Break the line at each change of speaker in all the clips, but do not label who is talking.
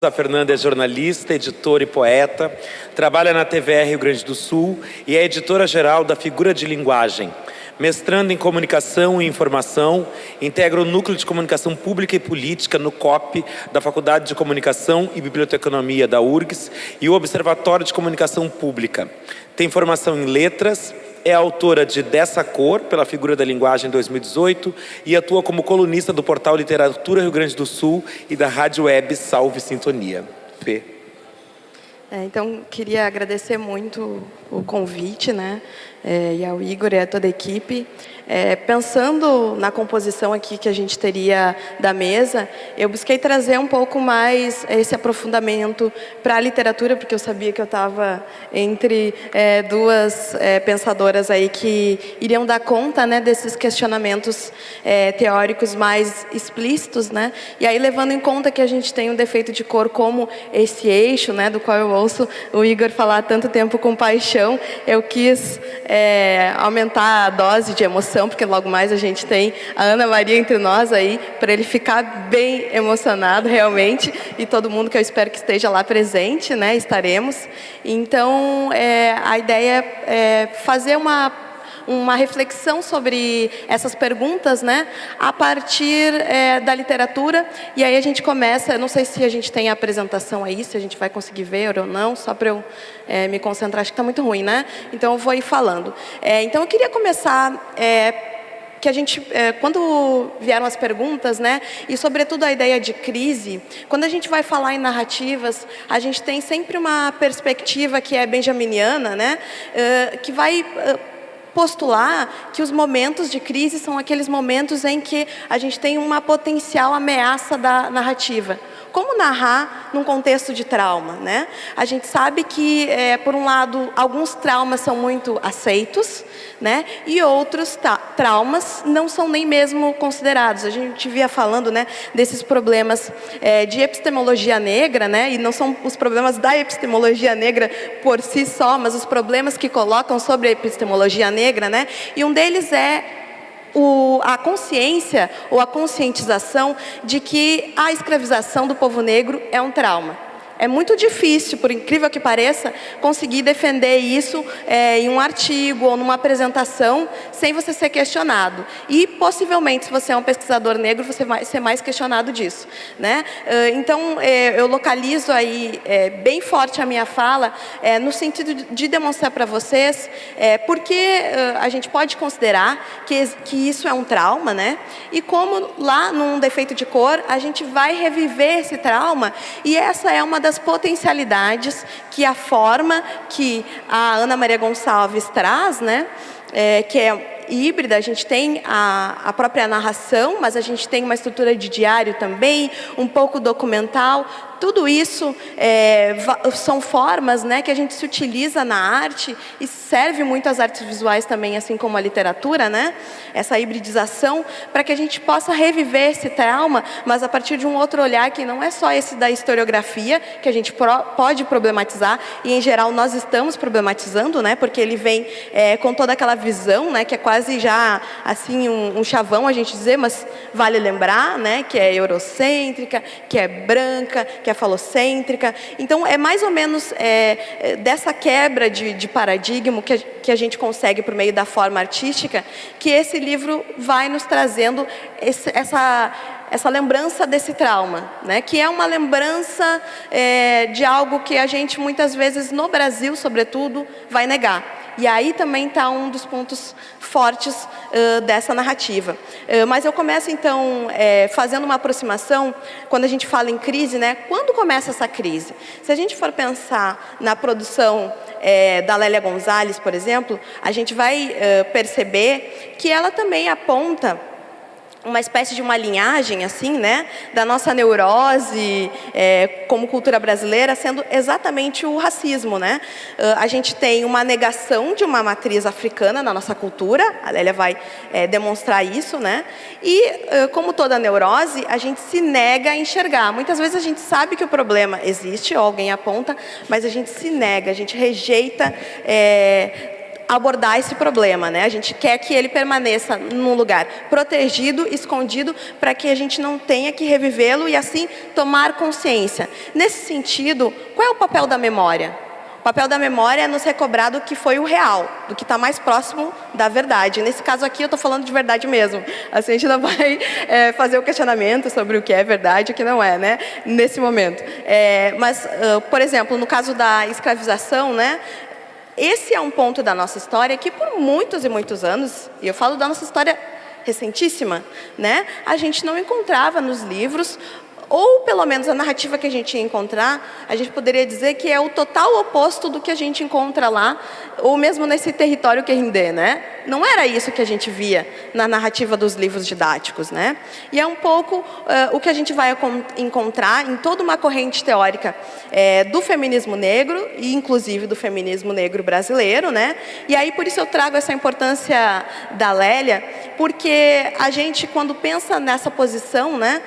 A Fernanda é jornalista, editora e poeta, trabalha na TVR Rio Grande do Sul e é editora-geral da Figura de Linguagem. Mestrando em Comunicação e Informação, integra o Núcleo de Comunicação Pública e Política no COP da Faculdade de Comunicação e Biblioteconomia da URGS e o Observatório de Comunicação Pública. Tem formação em Letras, é autora de Dessa Cor, pela Figura da Linguagem 2018, e atua como colunista do portal Literatura Rio Grande do Sul e da rádio web Salve Sintonia. Fê.
Então, queria agradecer muito o convite, né? E ao Igor e a toda a equipe. Pensando na composição aqui que a gente teria da mesa, eu busquei trazer um pouco mais esse aprofundamento para a literatura, porque eu sabia que eu estava entre duas pensadoras aí que iriam dar conta, né, desses questionamentos teóricos mais explícitos, né? E aí, levando em conta que a gente tem um defeito de cor como esse eixo, né, do qual eu ouço o Igor falar há tanto tempo com paixão, eu quis aumentar a dose de emoção, porque logo mais a gente tem a Ana Maria entre nós aí, para ele ficar bem emocionado realmente, e todo mundo que eu espero que esteja lá presente, né, estaremos. Então, a ideia é fazer uma reflexão sobre essas perguntas, né, a partir da literatura. E aí a gente começa, não sei se a gente tem a apresentação aí, se a gente vai conseguir ver ou não, só para eu me concentrar, acho que está muito ruim, né? Então eu vou ir falando. Então eu queria começar que a gente, quando vieram as perguntas, né, e sobretudo a ideia de crise, quando a gente vai falar em narrativas, a gente tem sempre uma perspectiva que é benjaminiana, né, que vai postular que os momentos de crise são aqueles momentos em que a gente tem uma potencial ameaça da narrativa. Como narrar num contexto de trauma, né? A gente sabe que, por um lado, alguns traumas são muito aceitos, né? E outros traumas não são nem mesmo considerados. A gente via falando, né, desses problemas de epistemologia negra, né? E não são os problemas da epistemologia negra por si só, mas os problemas que colocam sobre a epistemologia negra, né? E um deles é a consciência ou a conscientização de que a escravização do povo negro é um trauma. É muito difícil, por incrível que pareça, conseguir defender isso em um artigo ou numa apresentação sem você ser questionado. E, possivelmente, se você é um pesquisador negro, você vai ser mais questionado disso, né? Então, eu localizo aí bem forte a minha fala no sentido de demonstrar para vocês porque a gente pode considerar que isso é um trauma, né? E como lá num defeito de cor, a gente vai reviver esse trauma, e essa é uma das potencialidades que a forma que a Ana Maria Gonçalves traz, né, que é híbrida. A gente tem a própria narração, mas a gente tem uma estrutura de diário também, um pouco documental. Tudo isso são formas, né, que a gente se utiliza na arte e serve muito às artes visuais também, assim como a literatura, né? Essa hibridização, para que a gente possa reviver esse trauma, mas a partir de um outro olhar que não é só esse da historiografia, que a gente pode problematizar, e em geral nós estamos problematizando, né? Porque ele vem com toda aquela visão, né, que é quase já assim um chavão a gente dizer, mas vale lembrar, né, que é eurocêntrica, que é branca, que é falocêntrica. Então, é mais ou menos dessa quebra de paradigma que a gente consegue por meio da forma artística, que esse livro vai nos trazendo essa lembrança desse trauma, né? Que é uma lembrança de algo que a gente, muitas vezes, no Brasil, sobretudo, vai negar. E aí também está um dos pontos fortes dessa narrativa. Mas eu começo, então, fazendo uma aproximação, quando a gente fala em crise, né? Quando começa essa crise? Se a gente for pensar na produção da Lélia Gonzalez, por exemplo, a gente vai perceber que ela também aponta uma espécie de uma linhagem, assim, né, da nossa neurose como cultura brasileira, sendo exatamente o racismo, né? A gente tem uma negação de uma matriz africana na nossa cultura, a Lélia vai demonstrar isso, né? E, como toda neurose, a gente se nega a enxergar. Muitas vezes a gente sabe que o problema existe, ou alguém aponta, mas a gente se nega, a gente rejeita abordar esse problema, né? A gente quer que ele permaneça num lugar protegido, escondido, para que a gente não tenha que revivê-lo e assim tomar consciência. Nesse sentido, qual é o papel da memória? O papel da memória é nos recobrar do que foi o real, do que está mais próximo da verdade. Nesse caso aqui, eu estou falando de verdade mesmo. Assim, a gente não vai fazer o questionamento sobre o que é verdade e o que não é, né? Nesse momento. Mas, por exemplo, no caso da escravização, né? Esse é um ponto da nossa história que por muitos e muitos anos, e eu falo da nossa história recentíssima, né? A gente não encontrava nos livros, ou pelo menos a narrativa que a gente ia encontrar, a gente poderia dizer que é o total oposto do que a gente encontra lá, ou mesmo nesse território querendê, né? Não era isso que a gente via na narrativa dos livros didáticos, né? E é um pouco o que a gente vai encontrar em toda uma corrente teórica do feminismo negro, e inclusive do feminismo negro brasileiro, né? E aí, por isso eu trago essa importância da Lélia, porque a gente, quando pensa nessa posição, né,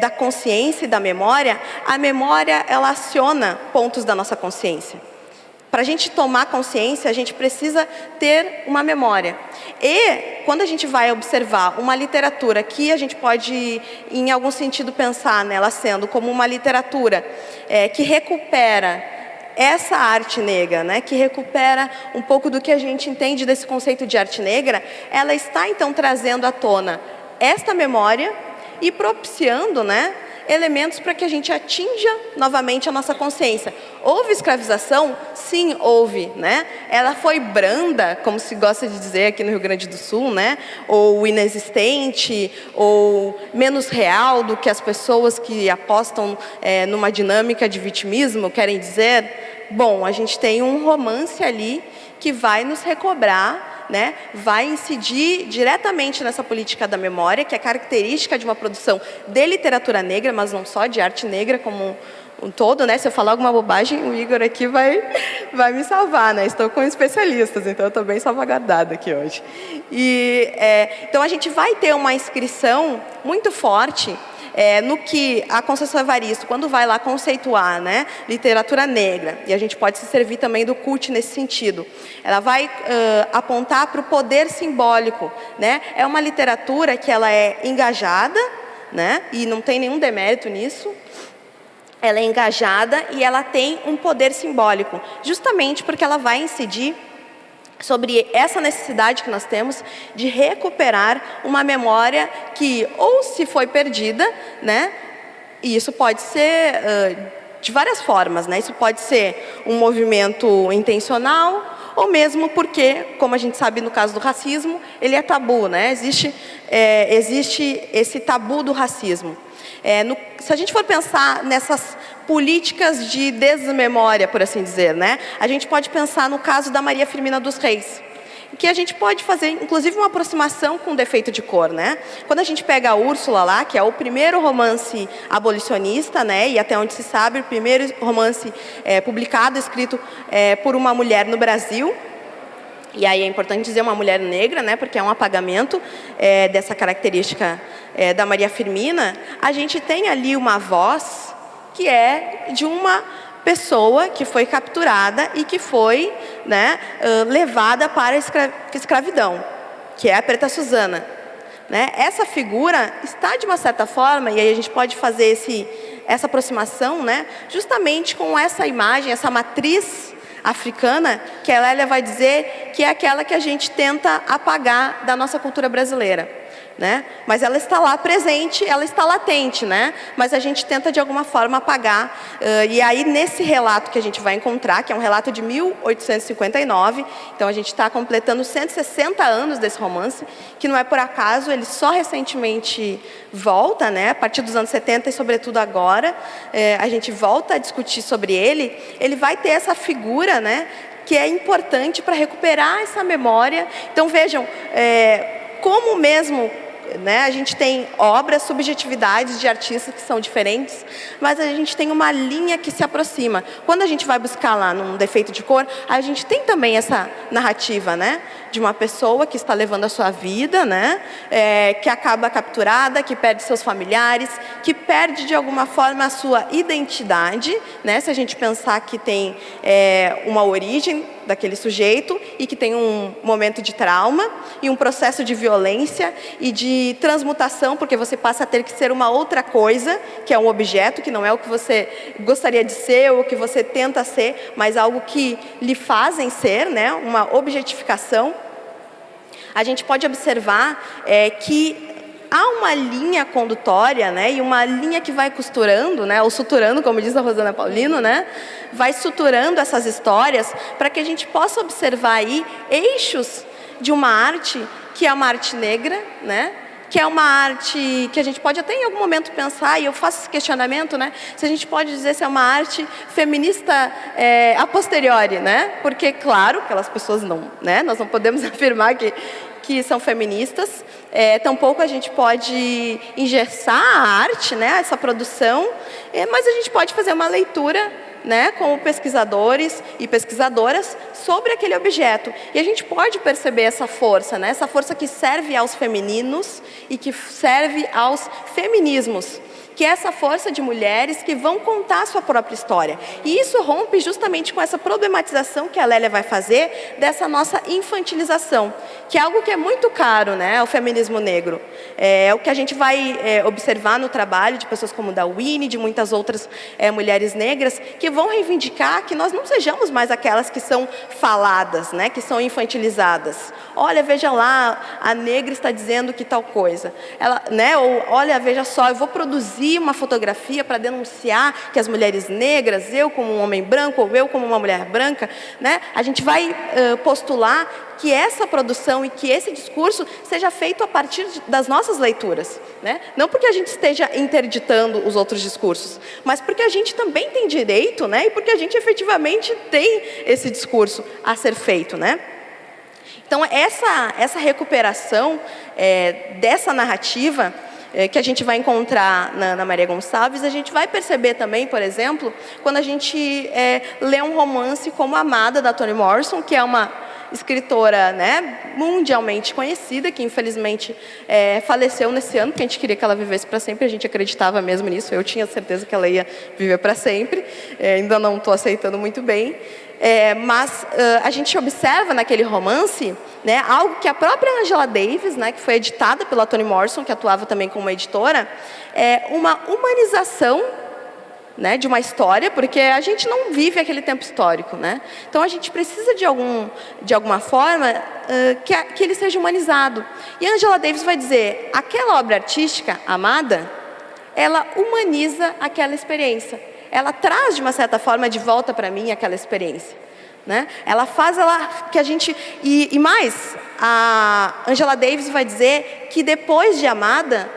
da consciência e da memória, a memória, ela aciona pontos da nossa consciência. Para a gente tomar consciência, a gente precisa ter uma memória. E, quando a gente vai observar uma literatura que a gente pode, em algum sentido, pensar nela sendo como uma literatura que recupera essa arte negra, né, que recupera um pouco do que a gente entende desse conceito de arte negra, ela está, então, trazendo à tona esta memória e propiciando, né, elementos para que a gente atinja novamente a nossa consciência. Houve escravização? Sim, houve, né? Ela foi branda, como se gosta de dizer aqui no Rio Grande do Sul, né? Ou inexistente, ou menos real do que as pessoas que apostam numa dinâmica de vitimismo querem dizer. Bom, a gente tem um romance ali que vai nos recobrar, né, vai incidir diretamente nessa política da memória, que é característica de uma produção de literatura negra, mas não só, de arte negra como um todo, né? Se eu falar alguma bobagem, o Igor aqui vai me salvar, né? Estou com especialistas, então eu estou bem salvaguardada aqui hoje. Então a gente vai ter uma inscrição muito forte no que a Conceição Evaristo, quando vai lá conceituar, né, literatura negra, e a gente pode se servir também do CUT nesse sentido, ela vai apontar para o poder simbólico, né? É uma literatura que ela é engajada, né, e não tem nenhum demérito nisso. Ela é engajada e ela tem um poder simbólico, justamente porque ela vai incidir sobre essa necessidade que nós temos de recuperar uma memória que ou se foi perdida, né? E isso pode ser de várias formas, né? Isso pode ser um movimento intencional, ou mesmo porque, como a gente sabe no caso do racismo, ele é tabu, né? Existe esse tabu do racismo. Se a gente for pensar nessas políticas de desmemória, por assim dizer, né? A gente pode pensar no caso da Maria Firmina dos Reis, que a gente pode fazer, inclusive, uma aproximação com o defeito de cor, né? Quando a gente pega a Úrsula lá, que é o primeiro romance abolicionista, né? E até onde se sabe, o primeiro romance publicado, escrito por uma mulher no Brasil. E aí é importante dizer uma mulher negra, né, porque é um apagamento dessa característica da Maria Firmina. A gente tem ali uma voz que é de uma pessoa que foi capturada e que foi, né, levada para a escravidão, que é a Preta Suzana, né? Essa figura está, de uma certa forma, e aí a gente pode fazer essa aproximação, né, justamente com essa imagem, essa matriz africana, que a Lélia vai dizer que é aquela que a gente tenta apagar da nossa cultura brasileira, né? Mas ela está lá presente, ela está latente, né? Mas a gente tenta de alguma forma apagar. E aí nesse relato que a gente vai encontrar, que é um relato de 1859, então a gente está completando 160 anos desse romance, que não é por acaso, ele só recentemente volta, né? A partir dos anos 70 e sobretudo agora, a gente volta a discutir sobre ele. Ele vai ter essa figura, né, que é importante para recuperar essa memória. Então vejam, como mesmo, né, a gente tem obras, subjetividades de artistas que são diferentes, mas a gente tem uma linha que se aproxima. Quando a gente vai buscar lá num defeito de cor, a gente tem também essa narrativa, né, de uma pessoa que está levando a sua vida, né, que acaba capturada, que perde seus familiares, que perde de alguma forma a sua identidade, né, se a gente pensar que tem uma origem daquele sujeito e que tem um momento de trauma e um processo de violência e de transmutação, porque você passa a ter que ser uma outra coisa, que é um objeto, que não é o que você gostaria de ser ou o que você tenta ser, mas algo que lhe fazem ser, né? Uma objetificação. A gente pode observar que há uma linha condutória, né, e uma linha que vai costurando, né, ou suturando, como diz a Rosana Paulino, né, vai suturando essas histórias para que a gente possa observar aí eixos de uma arte que é uma arte negra, né, que é uma arte que a gente pode até em algum momento pensar, e eu faço esse questionamento, né, se a gente pode dizer se é uma arte feminista a posteriori, né, porque, claro, aquelas pessoas não, né, nós não podemos afirmar que são feministas, tampouco a gente pode engessar a arte, né, essa produção, mas a gente pode fazer uma leitura, né, como pesquisadores e pesquisadoras sobre aquele objeto. E a gente pode perceber essa força, né, essa força que serve aos femininos e que serve aos feminismos, que é essa força de mulheres que vão contar a sua própria história. E isso rompe justamente com essa problematização que a Lélia vai fazer dessa nossa infantilização, que é algo que é muito caro, né, ao feminismo negro. É o que a gente vai observar no trabalho de pessoas como da Winnie, de muitas outras mulheres negras, que vão reivindicar que nós não sejamos mais aquelas que são faladas, né, que são infantilizadas. Olha, veja lá, a negra está dizendo que tal coisa. Ela, né, ou olha, veja só, eu vou produzir uma fotografia para denunciar que as mulheres negras, eu como um homem branco ou eu como uma mulher branca, né, a gente vai postular que essa produção e que esse discurso seja feito a partir das nossas leituras, né? Não porque a gente esteja interditando os outros discursos, mas porque a gente também tem direito, né? E porque a gente efetivamente tem esse discurso a ser feito, né? Então, essa recuperação dessa narrativa que a gente vai encontrar na Maria Gonçalves, a gente vai perceber também, por exemplo, quando a gente lê um romance como Amada, da Toni Morrison, que é uma escritora, né, mundialmente conhecida, que infelizmente faleceu nesse ano, porque a gente queria que ela vivesse para sempre, a gente acreditava mesmo nisso, eu tinha certeza que ela ia viver para sempre, ainda não estou aceitando muito bem. Mas a gente observa naquele romance, né, algo que a própria Angela Davis, né, que foi editada pela Toni Morrison, que atuava também como editora, uma humanização, né, de uma história, porque a gente não vive aquele tempo histórico, né? Então a gente precisa de alguma forma que ele seja humanizado. E a Angela Davis vai dizer, aquela obra artística, Amada, ela humaniza aquela experiência. Ela traz, de uma certa forma, de volta para mim aquela experiência, né? Ela faz que a gente... E mais, a Angela Davis vai dizer que depois de Amada,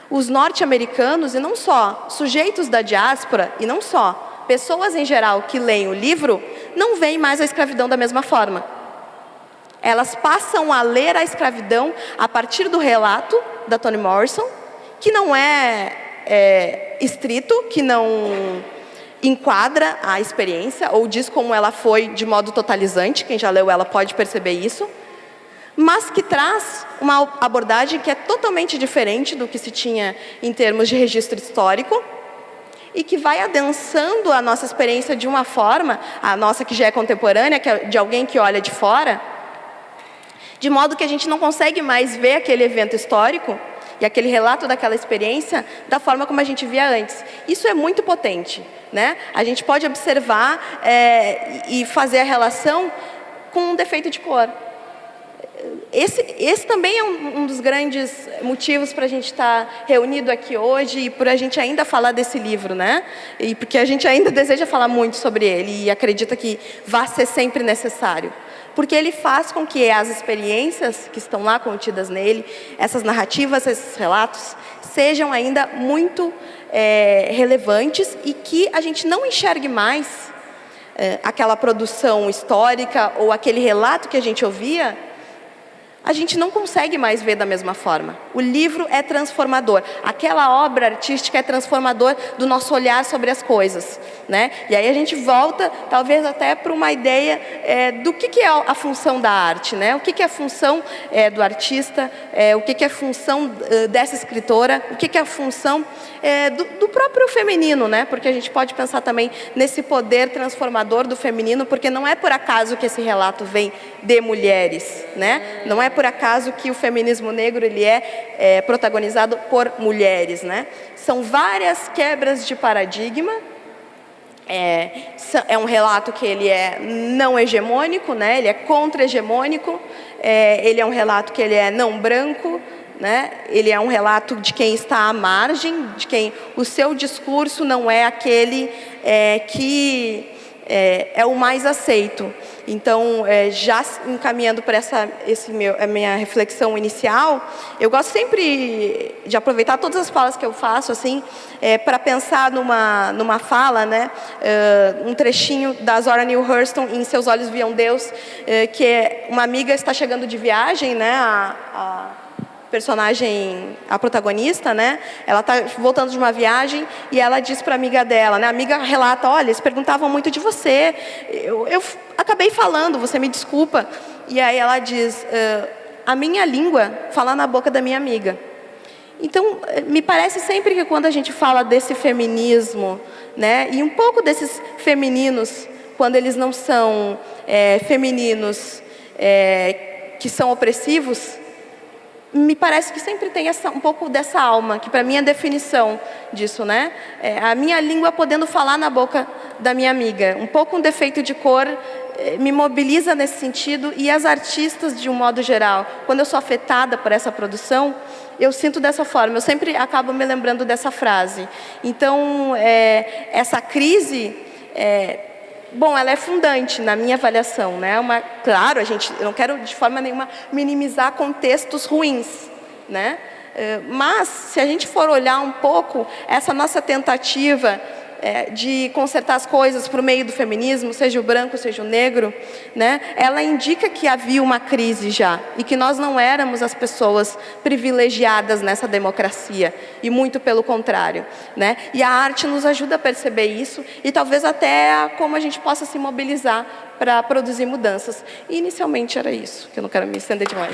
os norte-americanos, e não só, sujeitos da diáspora, e não só, pessoas em geral que leem o livro, não veem mais a escravidão da mesma forma. Elas passam a ler a escravidão a partir do relato da Toni Morrison, que não é estrito, que não enquadra a experiência, ou diz como ela foi de modo totalizante, quem já leu ela pode perceber isso, mas que traz uma abordagem que é totalmente diferente do que se tinha em termos de registro histórico, e que vai adensando a nossa experiência de uma forma, a nossa que já é contemporânea, que é de alguém que olha de fora, de modo que a gente não consegue mais ver aquele evento histórico e aquele relato daquela experiência da forma como a gente via antes. Isso é muito potente, né? A gente pode observar e fazer a relação com um defeito de cor. Esse também é um dos grandes motivos para a gente estar reunido aqui hoje e por a gente ainda falar desse livro, né? E porque a gente ainda deseja falar muito sobre ele e acredita que vai ser sempre necessário. Porque ele faz com que as experiências que estão lá contidas nele, essas narrativas, esses relatos, sejam ainda muito relevantes e que a gente não enxergue mais aquela produção histórica ou aquele relato que a gente ouvia a gente não consegue mais ver da mesma forma. O livro é transformador. Aquela obra artística é transformador do nosso olhar sobre as coisas, né? E aí a gente volta, talvez até para uma ideia do que é a função da arte, né? O que é a função do artista, o que é a função dessa escritora, o que é a função do próprio feminino, né? Porque a gente pode pensar também nesse poder transformador do feminino, porque não é por acaso que esse relato vem de mulheres, né? Não é por acaso que o feminismo negro ele é protagonizado por mulheres, né? São várias quebras de paradigma. É um relato que ele é não hegemônico, né? Ele é contra-hegemônico. Ele é um relato que ele é não branco, né? Ele é um relato de quem está à margem, de quem o seu discurso não é aquele que é o mais aceito. Então, já encaminhando para a minha reflexão inicial, eu gosto sempre de aproveitar todas as falas que eu faço, assim, para pensar numa fala, né, um trechinho da Zora Neale Hurston, em Seus Olhos Viam Deus, que uma amiga está chegando de viagem, né, a personagem, a protagonista, né? Ela está voltando de uma viagem e ela diz para a amiga dela, né? A amiga relata, olha, eles perguntavam muito de você, eu acabei falando, você me desculpa. E aí ela diz, a minha língua fala na boca da minha amiga. Então, me parece sempre que quando a gente fala desse feminismo, né? E um pouco desses femininos, quando eles não são femininos que são opressivos, me parece que sempre tem um pouco dessa alma, que para mim é a definição disso, né? A minha língua podendo falar na boca da minha amiga. Um pouco um defeito de cor me mobiliza nesse sentido, e as artistas de um modo geral. Quando eu sou afetada por essa produção, eu sinto dessa forma, eu sempre acabo me lembrando dessa frase. Então, essa crise... Bom, ela é fundante na minha avaliação, né? Claro, eu não quero de forma nenhuma minimizar contextos ruins, né? Mas, se a gente for olhar um pouco essa nossa tentativa de consertar as coisas por meio do feminismo, seja o branco, seja o negro, né? Ela indica que havia uma crise já, e que nós não éramos as pessoas privilegiadas nessa democracia, e muito pelo contrário, né? E a arte nos ajuda a perceber isso, e talvez até como a gente possa se mobilizar para produzir mudanças. E inicialmente era isso, que eu não quero me estender demais.